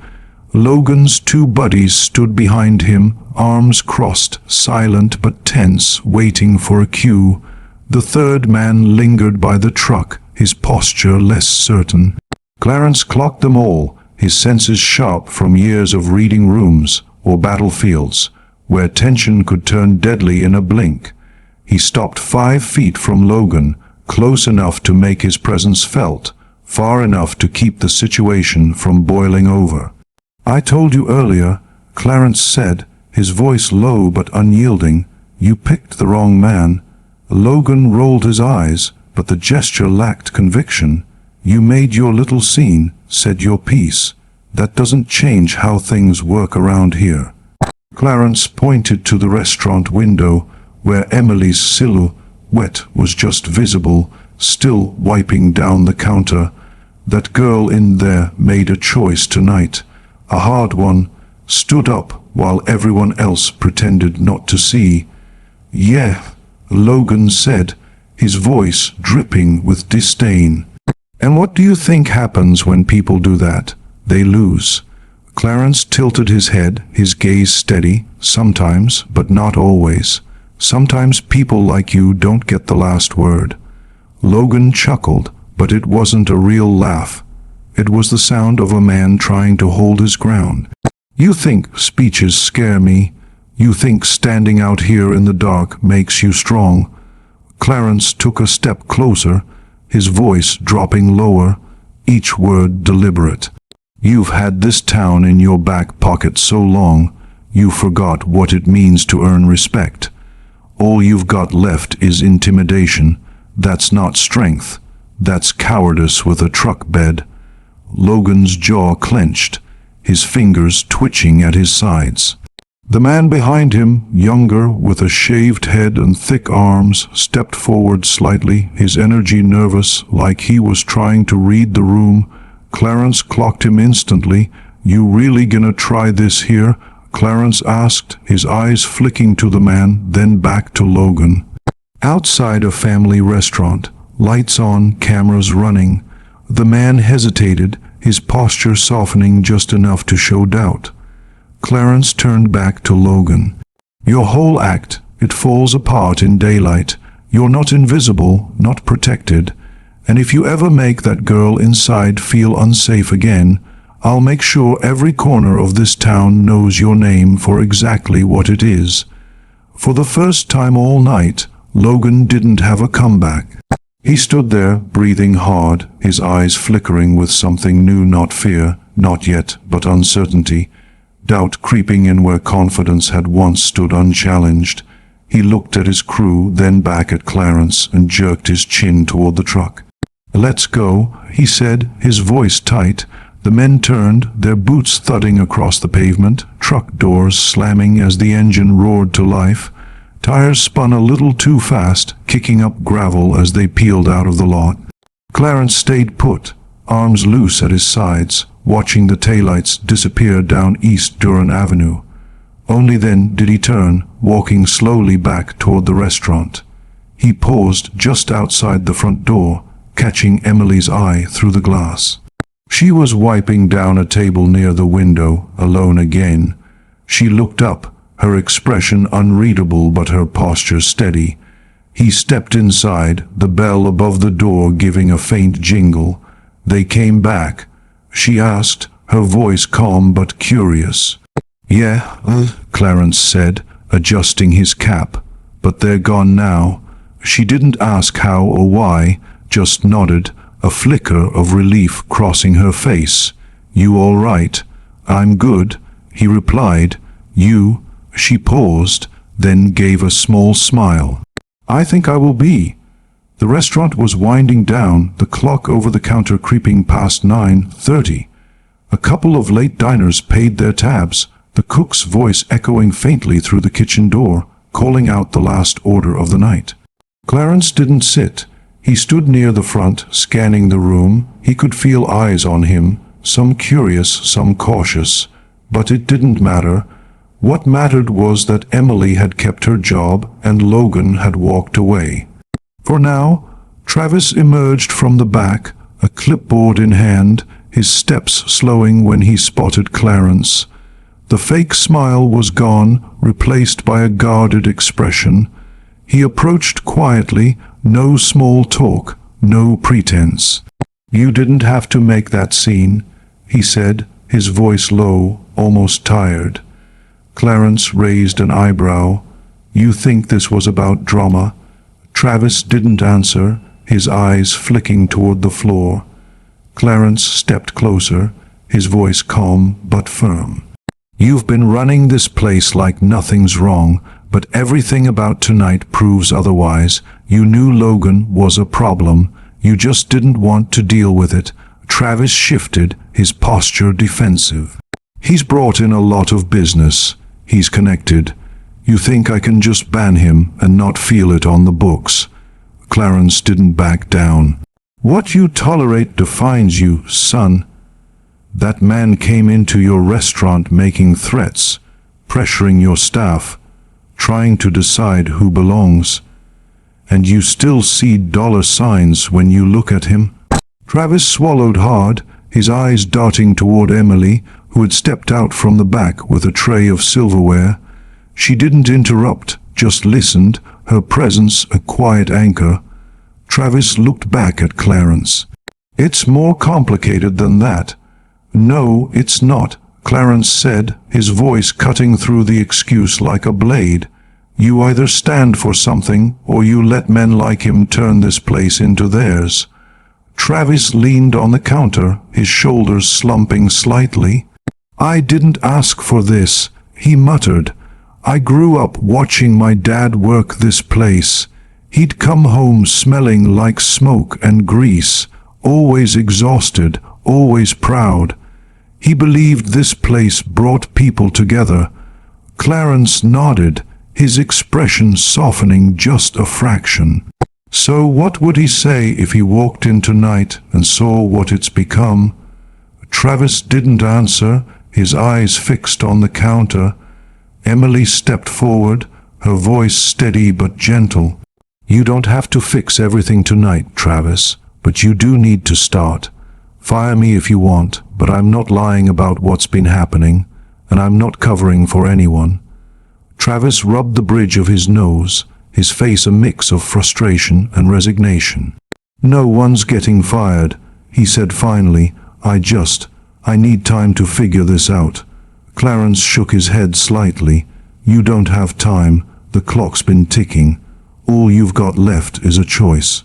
[SPEAKER 1] Logan's 2 buddies stood behind him, arms crossed, silent but tense, waiting for a cue. The 3rd man lingered by the truck, his posture less certain. Clarence clocked them all, his senses sharp from years of reading rooms or battlefields, where tension could turn deadly in a blink. He stopped 5 feet from Logan, close enough to make his presence felt, far enough to keep the situation from boiling over. "I told you earlier," Clarence said, his voice low but unyielding. "You picked the wrong man." Logan rolled his eyes, but the gesture lacked conviction. "You made your little scene, said your piece. That doesn't change how things work around here." Clarence pointed to the restaurant window, where Emily's silhouette was just visible, still wiping down the counter. That girl in there made a choice tonight, a hard one, stood up while everyone else pretended not to see. "Yeah," Logan said, his voice dripping with disdain. "And what do you think happens when people do that? They lose." Clarence tilted his head, his gaze steady, sometimes, but not always. Sometimes people like you don't get the last word." Logan chuckled, but it wasn't a real laugh. It was the sound of a man trying to hold his ground. "You think speeches scare me? You think standing out here in the dark makes you strong?" Clarence took a step closer, his voice dropping lower, each word deliberate. "You've had this town in your back pocket so long, you forgot what it means to earn respect. All you've got left is intimidation. That's not strength. That's cowardice with a truck bed." Logan's jaw clenched, his fingers twitching at his sides. The man behind him, younger, with a shaved head and thick arms, stepped forward slightly, his energy nervous, like he was trying to read the room. Clarence clocked him instantly. "You really gonna try this here?" Clarence asked, his eyes flicking to the man, then back to Logan. Outside a family restaurant, lights on, cameras running. The man hesitated, his posture softening just enough to show doubt. Clarence turned back to Logan. "Your whole act, it falls apart in daylight. You're not invisible, not protected. And if you ever make that girl inside feel unsafe again, I'll make sure every corner of this town knows your name for exactly what it is." For the first time all night, Logan didn't have a comeback. He stood there, breathing hard, his eyes flickering with something new, not fear, not yet, but uncertainty. Doubt creeping in where confidence had once stood unchallenged. He looked at his crew, then back at Clarence, and jerked his chin toward the truck. "Let's go," he said, his voice tight. The men turned, their boots thudding across the pavement, truck doors slamming as the engine roared to life. Tires spun a little too fast, kicking up gravel as they peeled out of the lot. Clarence stayed put, arms loose at his sides, watching the taillights disappear down East Durham Avenue. Only then did he turn, walking slowly back toward the restaurant. He paused just outside the front door, catching Emily's eye through the glass. She was wiping down a table near the window, alone again. She looked up, her expression unreadable but her posture steady. He stepped inside, the bell above the door giving a faint jingle. "They came back?" she asked, her voice calm but curious. "Yeah," Clarence said, adjusting his cap. "But they're gone now." She didn't ask how or why, just nodded, a flicker of relief crossing her face. "You all right?" "I'm good," he replied. "You?" She paused, then gave a small smile. "I think I will be." The restaurant was winding down, the clock over the counter creeping past 9:30. A couple of late diners paid their tabs, the cook's voice echoing faintly through the kitchen door, calling out the last order of the night. Clarence didn't sit. He stood near the front, scanning the room. He could feel eyes on him, some curious, some cautious. But it didn't matter. What mattered was that Emily had kept her job and Logan had walked away. For now, Travis emerged from the back, a clipboard in hand, his steps slowing when he spotted Clarence. The fake smile was gone, replaced by a guarded expression. He approached quietly, no small talk, no pretense. "You didn't have to make that scene," he said, his voice low, almost tired. Clarence raised an eyebrow. "You think this was about drama?" Travis didn't answer, his eyes flicking toward the floor. Clarence stepped closer, his voice calm but firm. "You've been running this place like nothing's wrong, but everything about tonight proves otherwise. You knew Logan was a problem. You just didn't want to deal with it." Travis shifted, his posture defensive. "He's brought in a lot of business. He's connected. You think I can just ban him and not feel it on the books?" Clarence didn't back down. "What you tolerate defines you, son. That man came into your restaurant making threats, pressuring your staff, trying to decide who belongs. And you still see dollar signs when you look at him?" Travis swallowed hard, his eyes darting toward Emily, who had stepped out from the back with a tray of silverware. She didn't interrupt, just listened, her presence a quiet anchor. Travis looked back at Clarence. "It's more complicated than that." "No, it's not," Clarence said, his voice cutting through the excuse like a blade. "You either stand for something, or you let men like him turn this place into theirs." Travis leaned on the counter, his shoulders slumping slightly. "I didn't ask for this," he muttered. "I grew up watching my dad work this place. He'd come home smelling like smoke and grease, always exhausted, always proud. He believed this place brought people together." Clarence nodded, his expression softening just a fraction. "So what would he say if he walked in tonight and saw what it's become?" Travis didn't answer, his eyes fixed on the counter. Emily stepped forward, her voice steady but gentle. "You don't have to fix everything tonight, Travis, but you do need to start. Fire me if you want, but I'm not lying about what's been happening, and I'm not covering for anyone." Travis rubbed the bridge of his nose, his face a mix of frustration and resignation. "No one's getting fired," he said finally. I need time to figure this out." Clarence shook his head slightly. "You don't have time. The clock's been ticking. All you've got left is a choice."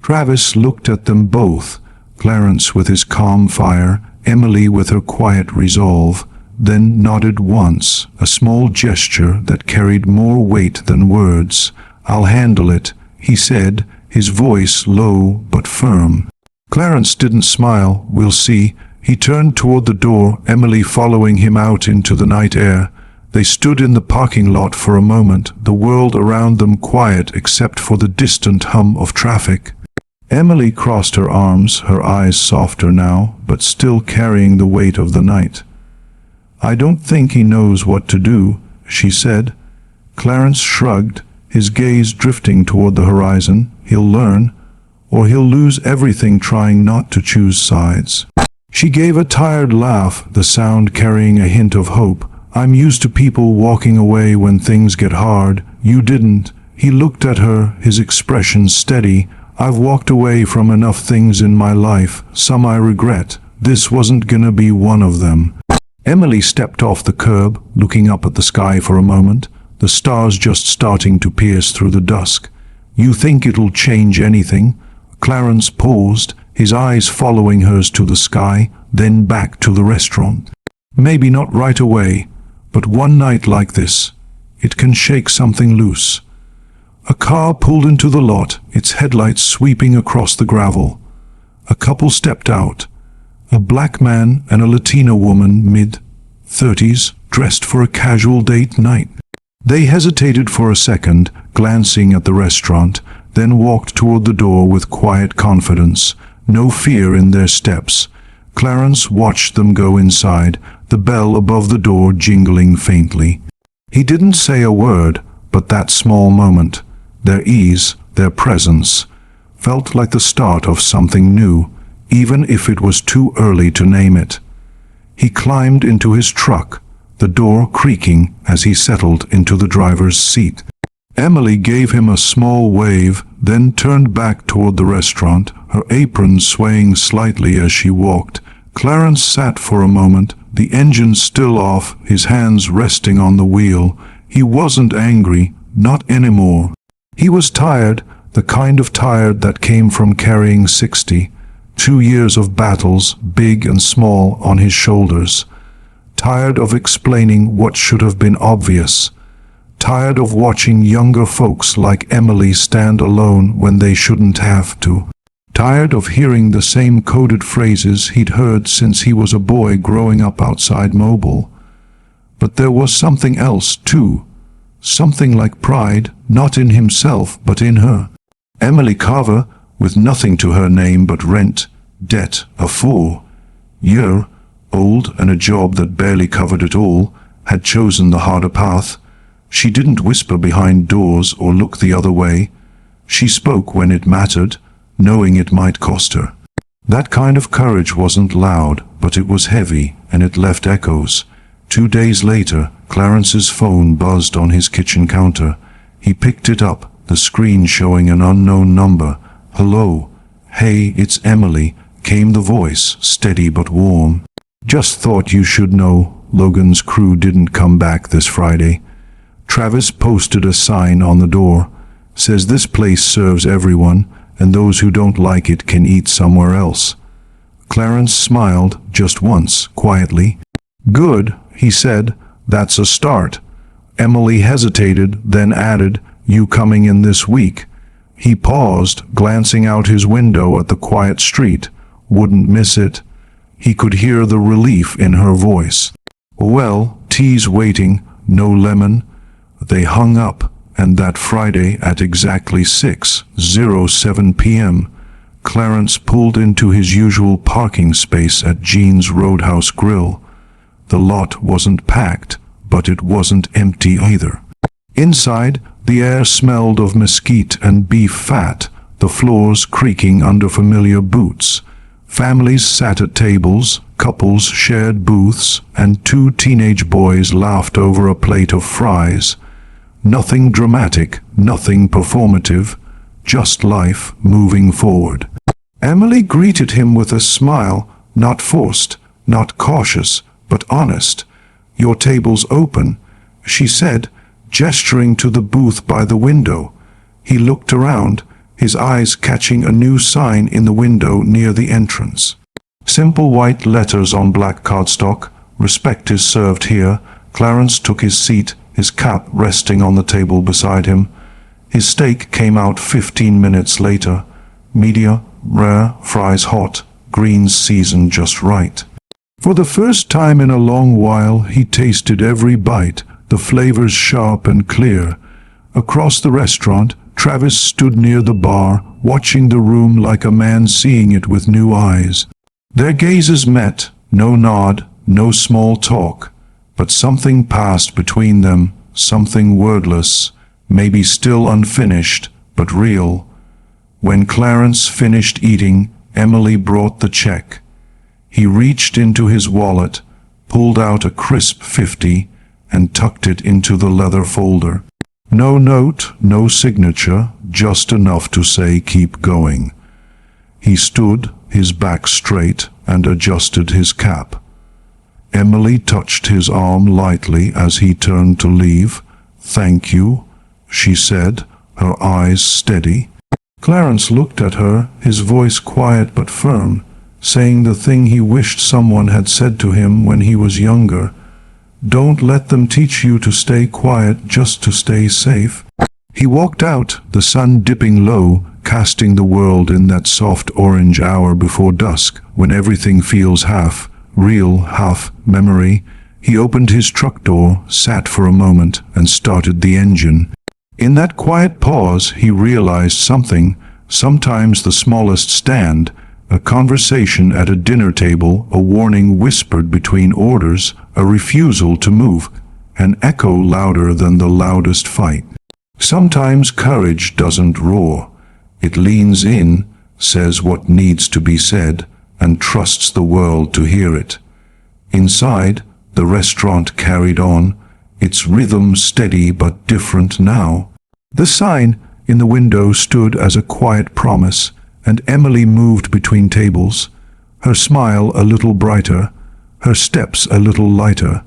[SPEAKER 1] Travis looked at them both, Clarence with his calm fire, Emily with her quiet resolve, then nodded once, a small gesture that carried more weight than words. "I'll handle it," he said, his voice low but firm. Clarence didn't smile. "We'll see." He turned toward the door, Emily following him out into the night air. They stood in the parking lot for a moment, the world around them quiet except for the distant hum of traffic. Emily crossed her arms, her eyes softer now, but still carrying the weight of the night. "I don't think he knows what to do," she said. Clarence shrugged, his gaze drifting toward the horizon. "He'll learn, or he'll lose everything trying not to choose sides." She gave a tired laugh, the sound carrying a hint of hope. "I'm used to people walking away when things get hard. You didn't." He looked at her, his expression steady. "I've walked away from enough things in my life, some I regret. This wasn't gonna be one of them." Emily stepped off the curb, looking up at the sky for a moment, the stars just starting to pierce through the dusk. "You think it'll change anything?" Clarence paused, his eyes following hers to the sky, then back to the restaurant. "Maybe not right away, but one night like this, it can shake something loose." A car pulled into the lot, its headlights sweeping across the gravel. A couple stepped out, a black man and a Latina woman mid-30s, dressed for a casual date night. They hesitated for a second, glancing at the restaurant, then walked toward the door with quiet confidence, no fear in their steps. Clarence watched them go inside, the bell above the door jingling faintly. He didn't say a word, but that small moment, their ease, their presence, felt like the start of something new, even if it was too early to name it. He climbed into his truck, the door creaking as he settled into the driver's seat. Emily gave him a small wave, then turned back toward the restaurant, her apron swaying slightly as she walked. Clarence sat for a moment, the engine still off, his hands resting on the wheel. He wasn't angry, not anymore. He was tired, the kind of tired that came from carrying 2 years of battles, big and small, on his shoulders. Tired of explaining what should have been obvious. Tired of watching younger folks like Emily stand alone when they shouldn't have to. Tired of hearing the same coded phrases he'd heard since he was a boy growing up outside Mobile. But there was something else, too. Something like pride, not in himself, but in her. Emily Carver, with nothing to her name but rent, debt, a 4-year-old, and a job that barely covered it all, had chosen the harder path. She didn't whisper behind doors or look the other way. She spoke when it mattered, knowing it might cost her. That kind of courage wasn't loud, but it was heavy, and it left echoes. 2 days later, Clarence's phone buzzed on his kitchen counter. He picked it up, the screen showing an unknown number. "Hello." "Hey, it's Emily," came the voice, steady but warm. "Just thought you should know, Logan's crew didn't come back this Friday." Travis posted a sign on the door. "Says this place serves everyone, and those who don't like it can eat somewhere else." Clarence smiled just once, quietly. "Good," he said. "That's a start." Emily hesitated, then added, "You coming in this week?" He paused, glancing out his window at the quiet street. Wouldn't miss it. He could hear the relief in her voice. "Well, tea's waiting, no lemon." They hung up, and that Friday at exactly 6:07 p.m., Clarence pulled into his usual parking space at Jean's Roadhouse Grill. The lot wasn't packed, but it wasn't empty either. Inside, the air smelled of mesquite and beef fat, the floors creaking under familiar boots. Families sat at tables, couples shared booths, and two teenage boys laughed over a plate of fries. Nothing dramatic, nothing performative, just life moving forward. Emily greeted him with a smile, not forced, not cautious, but honest. "Your table's open," she said, gesturing to the booth by the window. He looked around, his eyes catching a new sign in the window near the entrance. Simple white letters on black cardstock, "Respect is served here." Clarence took his seat, his cap resting on the table beside him. His steak came out 15 minutes later. Medium rare, fries hot, greens seasoned just right. For the first time in a long while, he tasted every bite, the flavors sharp and clear. Across the restaurant, Travis stood near the bar, watching the room like a man seeing it with new eyes. Their gazes met, no nod, no small talk, but something passed between them, something wordless, maybe still unfinished, but real. When Clarence finished eating, Emily brought the check. He reached into his wallet, pulled out a crisp 50, and tucked it into the leather folder. No note, no signature, just enough to say keep going. He stood, his back straight, and adjusted his cap. Emily touched his arm lightly as he turned to leave. "Thank you," she said, her eyes steady. Clarence looked at her, his voice quiet but firm, saying the thing he wished someone had said to him when he was younger. "Don't let them teach you to stay quiet just to stay safe." He walked out, the sun dipping low, casting the world in that soft orange hour before dusk, when everything feels half real, half memory. He opened his truck door, sat for a moment, and started the engine. In that quiet pause, he realized something. Sometimes the smallest stand, a conversation at a dinner table, a warning whispered between orders, a refusal to move, an echo louder than the loudest fight. Sometimes courage doesn't roar. It leans in, says what needs to be said, and trusts the world to hear it. Inside, the restaurant carried on, its rhythm steady but different now. The sign in the window stood as a quiet promise, and Emily moved between tables, her smile a little brighter, her steps a little lighter.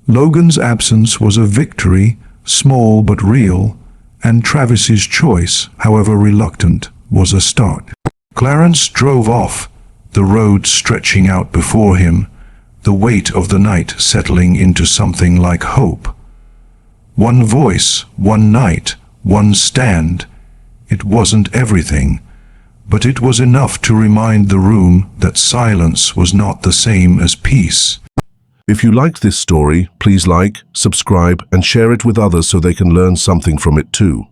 [SPEAKER 1] Logan's absence was a victory, small but real, and Travis's choice, however reluctant, was a start. Clarence drove off, the road stretching out before him, the weight of the night settling into something like hope. One voice, one night, one stand. It wasn't everything, but it was enough to remind the room that silence was not the same as peace.
[SPEAKER 2] If you liked this story, please like, subscribe, and share it with others so they can learn something from it too.